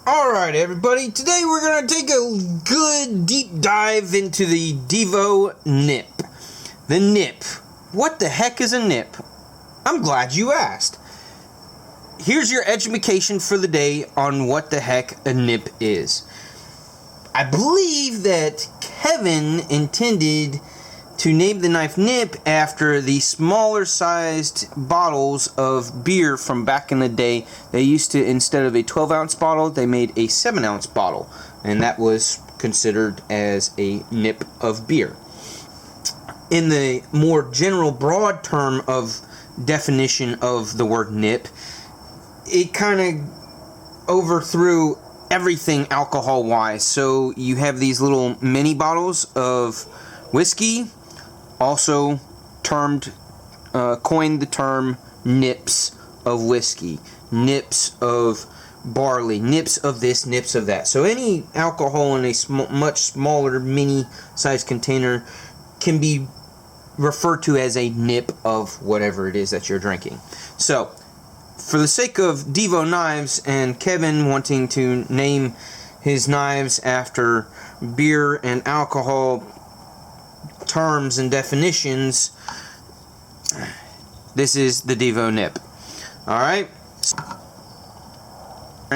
Alright everybody, today we're going to take a good deep dive into the Divo nip. The nip. What the heck is a nip? I'm glad you asked. Here's your education for the day on what the heck a nip is. I believe that Kevin intended to name the knife nip after the smaller sized bottles of beer from back in the day. They used to, instead of a 12-ounce bottle, they made a 7-ounce bottle, and that was considered as a nip of beer. In the more general broad term of definition of the word nip, it kind of overthrew everything alcohol wise. So you have these little mini bottles of whiskey, also coined the term nips of whiskey, nips of barley, nips of this, nips of that. So any alcohol in a much smaller mini-sized container can be referred to as a nip of whatever it is that you're drinking. So, for the sake of Divo knives and Kevin wanting to name his knives after beer and alcohol terms and definitions, this is the Divo nip. Alright?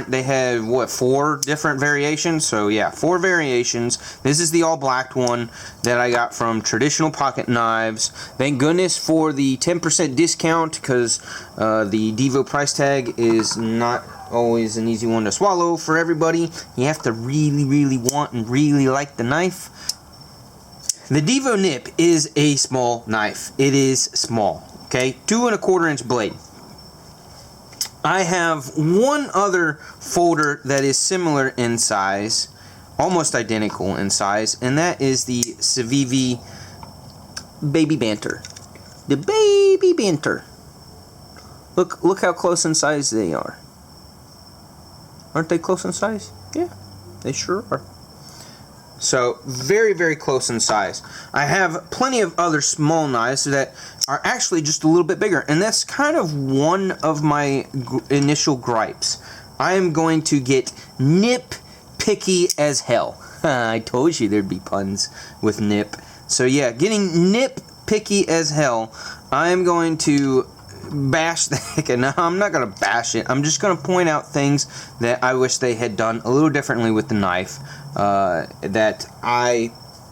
They have, what, 4 different variations? So, yeah, 4 variations. This is the all-black one that I got from Traditional Pocket Knives. Thank goodness for the 10% discount, because the Divo price tag is not always an easy one to swallow for everybody. You have to really, really want and really like the knife. The Divo nip is a small knife. It is small, okay? 2 1/4 inch blade. I have one other folder that is similar in size, almost identical in size, and that is the Civivi Baby Banter. The Baby Banter. Look how close in size they are. Aren't they close in size? Yeah, they sure are. So, very, very close in size. I have plenty of other small knives that are actually just a little bit bigger. And that's kind of one of my initial gripes. I am going to get nip-picky as hell. I told you there'd be puns with nip. So yeah, getting nip-picky as hell, I am going to bash the heck. No, I'm not going to bash it. I'm just going to point out things that I wish they had done a little differently with the knife. That I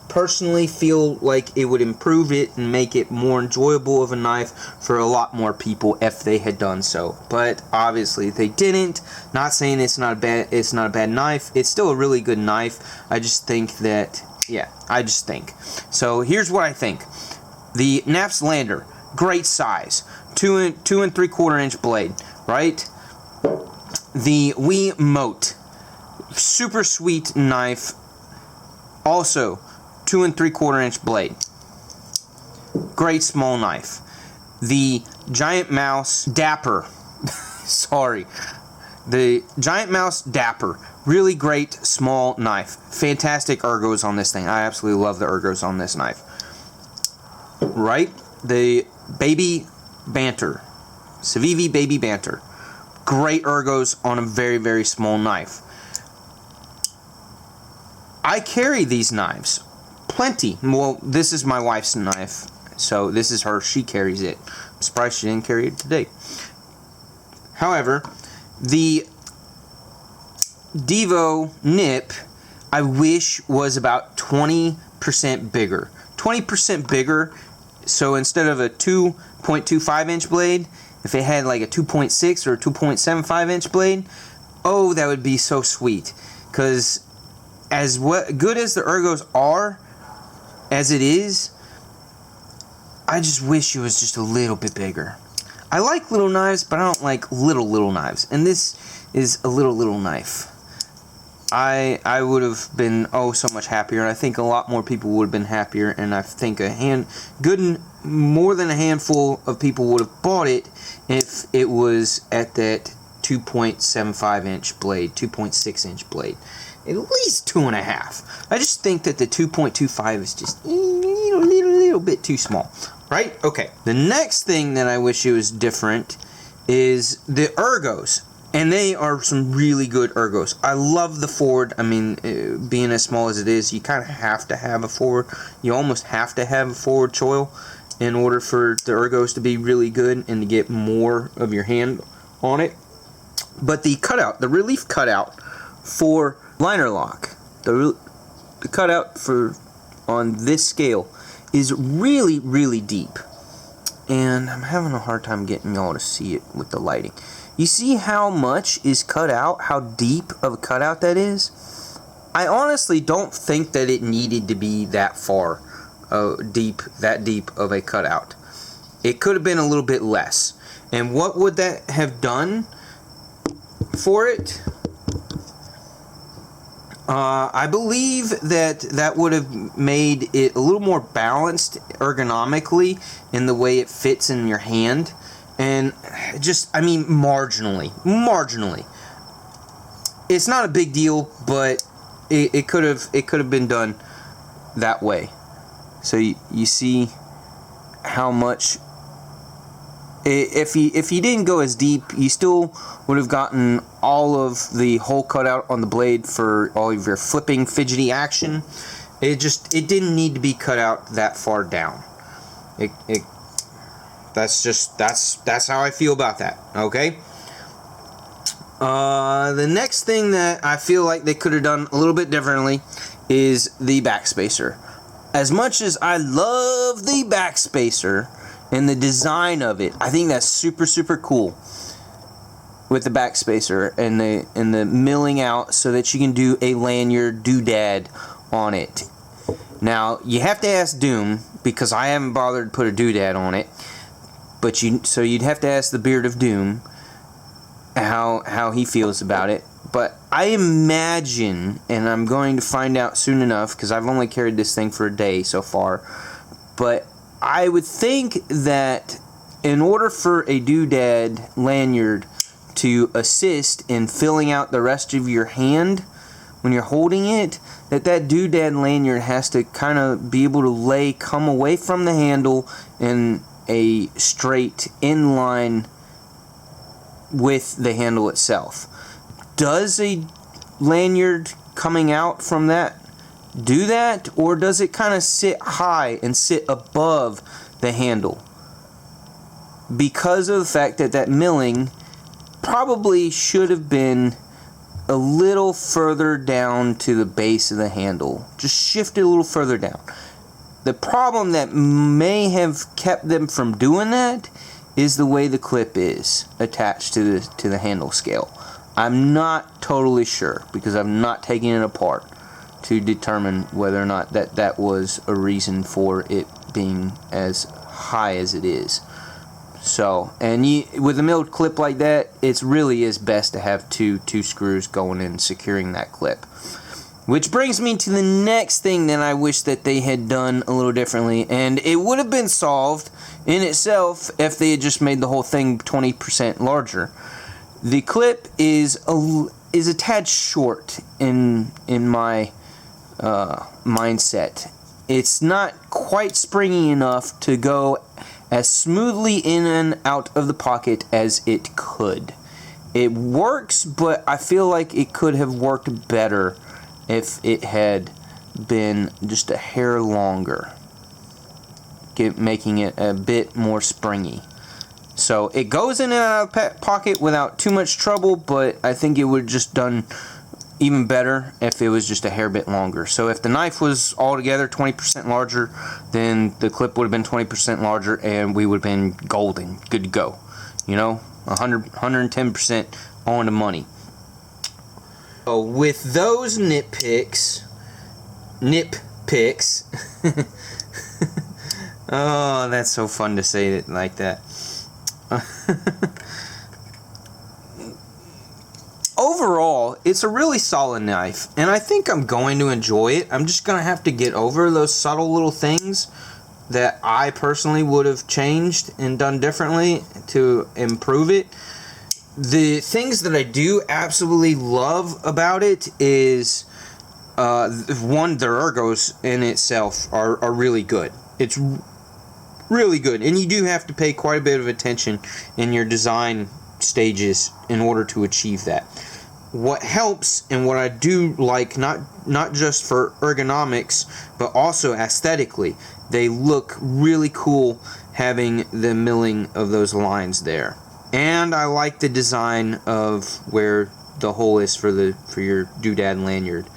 personally feel like it would improve it and make it more enjoyable of a knife for a lot more people if they had done so. But obviously they didn't. Not saying it's not a bad knife. It's still a really good knife. I just think that, yeah, I just think. So here's what I think. The Knaps Lander, great size, 2 3/4 inch blade, right? The Wiimote, super sweet knife, also 2 3/4 inch blade, great small knife. The Giant Mouse Dapper, sorry, the Giant Mouse Dapper, really great small knife, fantastic ergos on this thing. I absolutely love the ergos on this knife. Right, the Baby Banter, Civivi Baby Banter, great ergos on a very, very small knife. I carry these knives plenty. Well, this is my wife's knife, so this is her. She carries it. I'm surprised she didn't carry it today. However, the Divo nip, I wish was about 20% bigger. 20% bigger, so instead of a 2.25 inch blade, if it had like a 2.6 or a 2.75 inch blade, oh, that would be so sweet. Because as good as the ergos are, as it is, I just wish it was just a little bit bigger. I like little knives, but I don't like little knives. And this is a little knife. I would have been so much happier, and I think a lot more people would have been happier, and I think more than a handful of people would have bought it if it was at that 2.75 inch blade, 2.6 inch blade. At least 2.5. I just think that the 2.25 is just a little bit too small. Right? Okay. The next thing that I wish it was different is the ergos. And they are some really good ergos. I love the forward. I mean, being as small as it is, you kind of have to have a forward. You almost have to have a forward choil in order for the ergos to be really good and to get more of your hand on it. But the cutout, the relief cutout for liner lock, the cutout for on this scale is really, really deep. And I'm having a hard time getting y'all to see it with the lighting. You see how much is cut out? How deep of a cutout that is? I honestly don't think that it needed to be that far deep of a cutout. It could have been a little bit less. And what would that have done for it? I believe that would have made it a little more balanced ergonomically in the way it fits in your hand. And just, I mean, marginally. It's not a big deal, but it could have been done that way. So you see how much. If you didn't go as deep, you still would have gotten all of the hole cut out on the blade for all of your flipping, fidgety action. It didn't need to be cut out that far down. That's how I feel about that. Okay. The next thing that I feel like they could have done a little bit differently is the backspacer. As much as I love the backspacer and the design of it, I think that's super, super cool with the backspacer and the milling out so that you can do a lanyard doodad on it. Now you have to ask Doom, because I haven't bothered to put a doodad on it. But you'd have to ask the Beard of Doom how he feels about it. But I imagine, and I'm going to find out soon enough, because I've only carried this thing for a day so far, but I would think that in order for a doodad lanyard to assist in filling out the rest of your hand when you're holding it, that doodad lanyard has to kind of be able to come away from the handle in a straight inline with the handle itself. Does a lanyard coming out from that do that, or does it kind of sit high and sit above the handle? Because of the fact that milling probably should have been a little further down to the base of the handle. Just shift it a little further down. The problem that may have kept them from doing that is the way the clip is attached to the handle scale. I'm not totally sure, because I've not taken it apart to determine whether or not that was a reason for it being as high as it is. So, and with a milled clip like that, it really is best to have two screws going in securing that clip. Which brings me to the next thing that I wish that they had done a little differently, and it would have been solved in itself if they had just made the whole thing 20% larger. The clip is a tad short in my mindset. It's not quite springy enough to go as smoothly in and out of the pocket as it could. It works, but I feel like it could have worked better if it had been just a hair longer, making it a bit more springy. So it goes in and out of the pocket without too much trouble, but I think it would have just done even better if it was just a hair bit longer. So if the knife was altogether 20% larger, then the clip would have been 20% larger, and we would have been golden, good to go. 110% on the money. So with those nitpicks, oh, that's so fun to say it like that. Overall, it's a really solid knife, and I think I'm going to enjoy it. I'm just going to have to get over those subtle little things that I personally would have changed and done differently to improve it. The things that I do absolutely love about it is, one, the ergos in itself are really good. It's really good, and you do have to pay quite a bit of attention in your design stages in order to achieve that. What helps and what I do like, not just for ergonomics, but also aesthetically, they look really cool having the milling of those lines there. And I like the design of where the hole is for your doodad lanyard.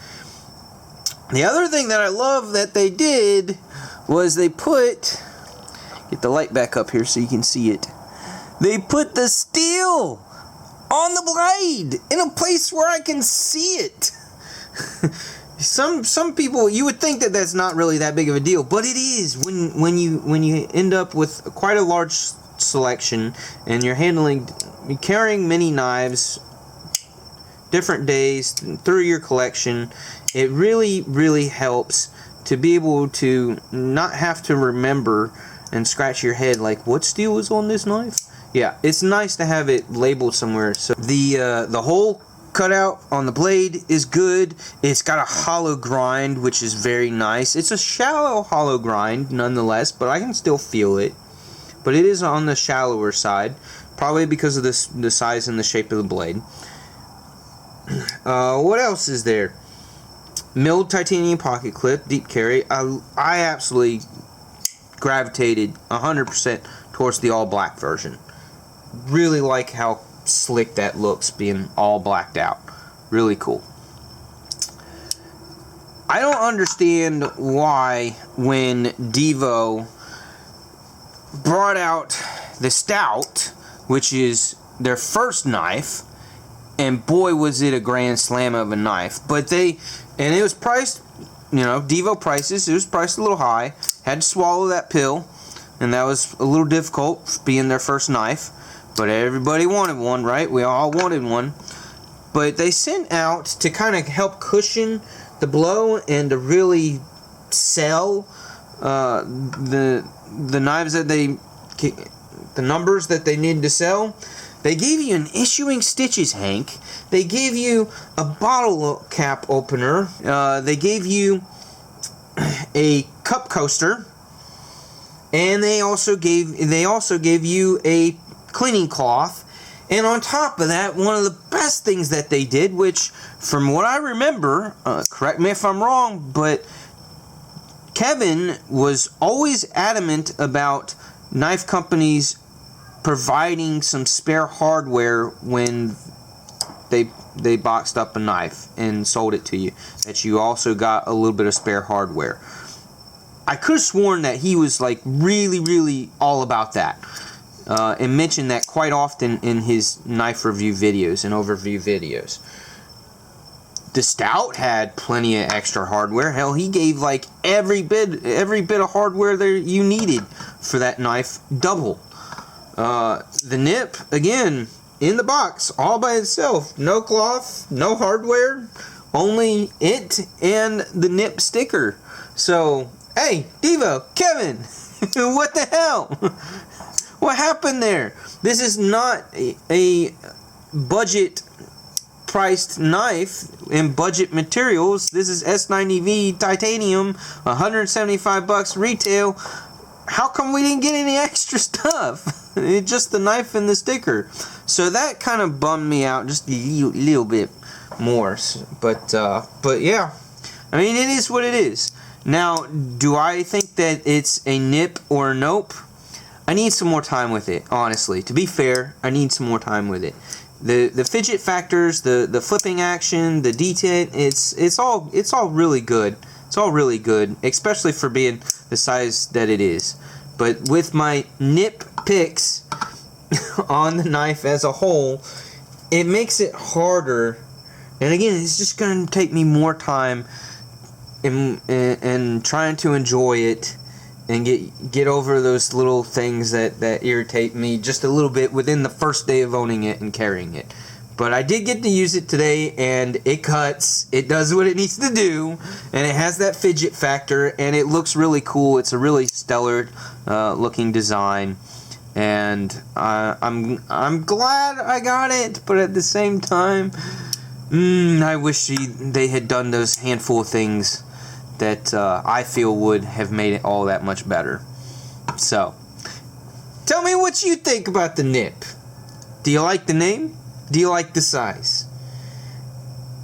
The other thing that I love that they did was they put, get the light back up here so you can see it, they put the steel on the blade in a place where I can see it. Some people, you would think that that's not really that big of a deal, but it is when you end up with quite a large selection and you're carrying many knives different days through your collection. It really helps to be able to not have to remember and scratch your head like, what steel is on this knife? Yeah, it's nice to have it labeled somewhere. So the hole cutout on the blade is good. It's got a hollow grind, which is very nice. It's a shallow hollow grind nonetheless, but I can still feel it. But it is on the shallower side, probably because of the size and the shape of the blade. What else is there? Milled titanium pocket clip, deep carry. I absolutely gravitated 100% towards the all black version. Really like how slick that looks being all blacked out. Really cool. I don't understand why when Divo brought out the Stout, which is their first knife, and boy was it a grand slam of a knife, but and it was priced, Divo prices, it was priced a little high, had to swallow that pill, and that was a little difficult being their first knife. But everybody wanted one, right? We all wanted one. But they sent out to kind of help cushion the blow and to really sell the knives that the numbers that they needed to sell. They gave you an issuing stitches, Hank. They gave you a bottle cap opener. They gave you a cup coaster, and they also gave you a cleaning cloth. And on top of that, one of the best things that they did, which from what I remember, correct me if I'm wrong, but Kevin was always adamant about knife companies providing some spare hardware when they boxed up a knife and sold it to you, that you also got a little bit of spare hardware. I could have sworn that he was like really all about that. And mentioned that quite often in his knife review videos and overview videos. The Stout had plenty of extra hardware. Hell, he gave like every bit of hardware there you needed for that knife double. The nip, again, in the box, all by itself. No cloth, no hardware, only it and the nip sticker. So, hey, Divo, Kevin, what the hell? What happened there? This is not a budget priced knife in budget materials. This is S90V titanium, $175 retail. How come we didn't get any extra stuff? It's just the knife and the sticker. So that kind of bummed me out just a little bit more. But yeah, I mean, it is what it is. Now, do I think that it's a nip or a nope? I need some more time with it, honestly. To be fair, I need some more time with it. The fidget factors, the flipping action, the detail, it's all really good. It's all really good, especially for being the size that it is. But with my nip picks on the knife as a whole, it makes it harder. And again, it's just going to take me more time in trying to enjoy it and get over those little things that irritate me just a little bit within the first day of owning it and carrying it. But I did get to use it today, and it cuts. It does what it needs to do, and it has that fidget factor, and it looks really cool. It's a really stellar looking design, and I'm glad I got it. But at the same time, I wish they had done those handful of things that I feel would have made it all that much better. So, tell me what you think about the nip. Do you like the name? Do you like the size?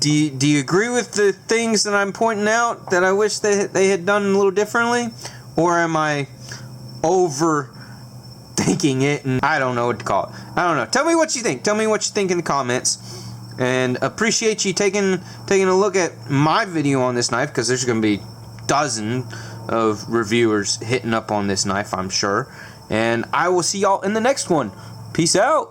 Do you agree with the things that I'm pointing out that I wish they had done a little differently? Or am I overthinking it and I don't know what to call it? I don't know. Tell me what you think. Tell me what you think in the comments. And appreciate you taking a look at my video on this knife, because there's going to be dozens of reviewers hitting up on this knife, I'm sure. And I will see y'all in the next one. Peace out.